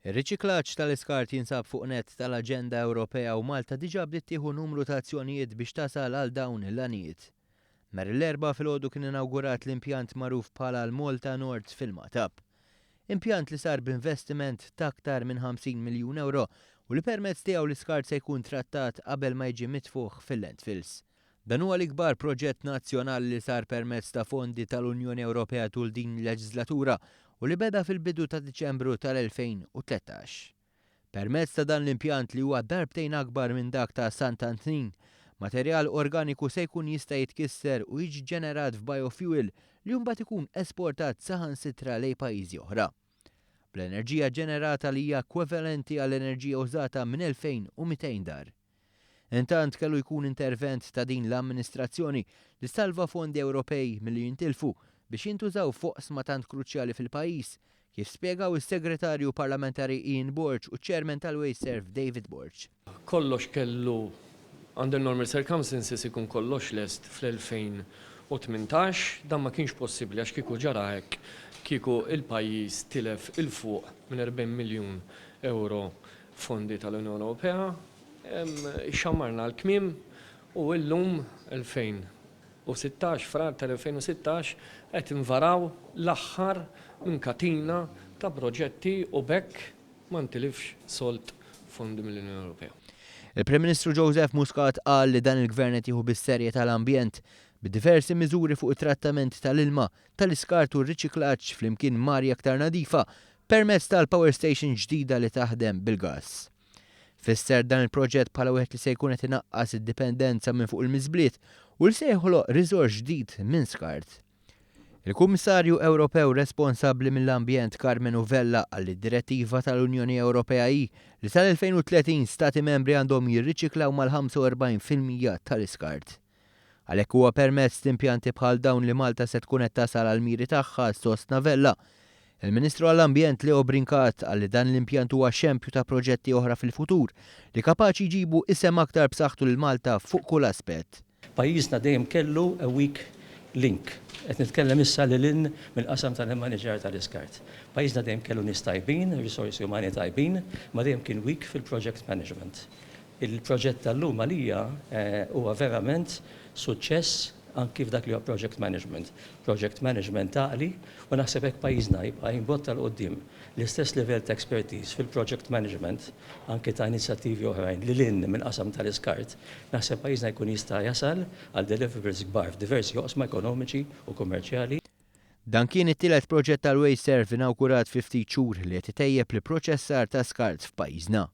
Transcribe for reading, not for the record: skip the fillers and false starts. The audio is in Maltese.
Ir-riċiklaġġ tal-iskart jinsab fuq nett tal-Aġenda Ewropea u Malta diġà bdiet tieħu numru ta' azzjonijiet biex tasal għal dawn il-għanijiet. Nhar l-Erbgħa filgħodu kien inawgurat l-impjant magħruf bħala l-Malta Nord fil-Matab. Impjant li sar b'investiment ta' aktar minn 50 miljun euro u li permezz tiegħu l-iskart se jkun trattat qabel ma jiġi mitfuħ fil-landfills. Dan huwa l-ikbar proġett nazzjonali li sar permezz ta' fondi tal-Unjoni Ewropea tul din il-leġislatura u li beda fil-bidu ta' Diċembru tal-2013. Permezz ta' dan l-impjant li huwa darbtejn akbar minn dak ta' Sant'Antnin, materjal organiku se jkun jista' jitkisser u jiġi ġenerat f'biofuel li mbagħad ikun esportat saħansitra lejn pajjiżi oħra. Bl-enerġija ġenerata li hija ekwivalenti għall-enerġija użata minn 2200 dar. Intant kellu jkun intervent ta' din l-amministrazzjoni li salva fondi Ewropej milli jintilfu biex jintużaw foqsma tant kruċjali fil-pajjiż, kif spjegaw is-Segretarju Parlamentari Ian Borg u ċ-Chairman tal-Wasteserv David Borg. Kollox kellu under normal circumstances ikun kollox lest fl-2018, dan ma kienx possibbli għax kieku ġara hekk, kieku il-pajjiż tilef il-fuq minn 40 miljun euro fondi tal-Unjoni Ewropea, xammarna l-kmiem u llum 2016, frar tal-2016, qed invaraw l-aħħar minn katina ta' proġetti u bekk ma ntilifx solt fondi mill-Unjoni Ewropea. Il-Prim Ministru Joseph Muscat qal li dan il-Gvern qed jieħu bis-serje tal-ambjent b'diversi miżuri fuq it-trattament tal-ilma, tal-iskart u r-riċiklaġġ flimkien marja aktar nadifa permezz tal-power station ġdida li taħdem bil-gass. Fisser dan il-proġett bħala wieħed li se jkun qed inaqqas id-dipendenza minn fuq il-miżbliet u li se jħoloq riżors ġdid minn skart. Il-Kummissarju Ewropew responsabbli mill-ambjent Carmen Uvella għall direttiva tal-Unjoni Ewropea hi li sal-2030 stati membri għandhom jirriċiklaw mal-45% tal-iskart. Għalhekk huwa permezz impjanti bħal dawn li Malta se tkun qed tasal għall-miri tagħha sostnavella. Il-Ministru għall-Ambjent Leo Brincat għal li dan l-impjant huwa xempju ta' proġetti oħra fil-futur li kapaċi jġibu isem aktar b'saħħtu lil Malta fuq kull aspett. Pajjiżna dejjem kellu a weak link. Qed nitkellem issa lil mill-qasam tal-manager tal-iskart. Pajjiżna dejjem kellu nies tajbin, risorsi umani tajbin, ma dejjem kien weak fil-project management. Il-proġett tal-lum għalija huwa verament suċċess anki f'dak li huwa project management. Project management taqli u naħseb hekk pajjiżna jibqa' jinbotta l qudiem l-istess livell ta' expertise fil-project management anke ta' inizjattivi oħrajn li lin minn qasam tal-iskart. Naħseb pajjiżna jkun jista' jasal għal deliverables kbar f'diversi oqsma ekonomiċi u kummerċjali. Dan kien it-tielet proġett tal-Wasteserv inawgurat fi ftit xhur li qed itejjeb li proċessar ta' skart f'pajjiżna.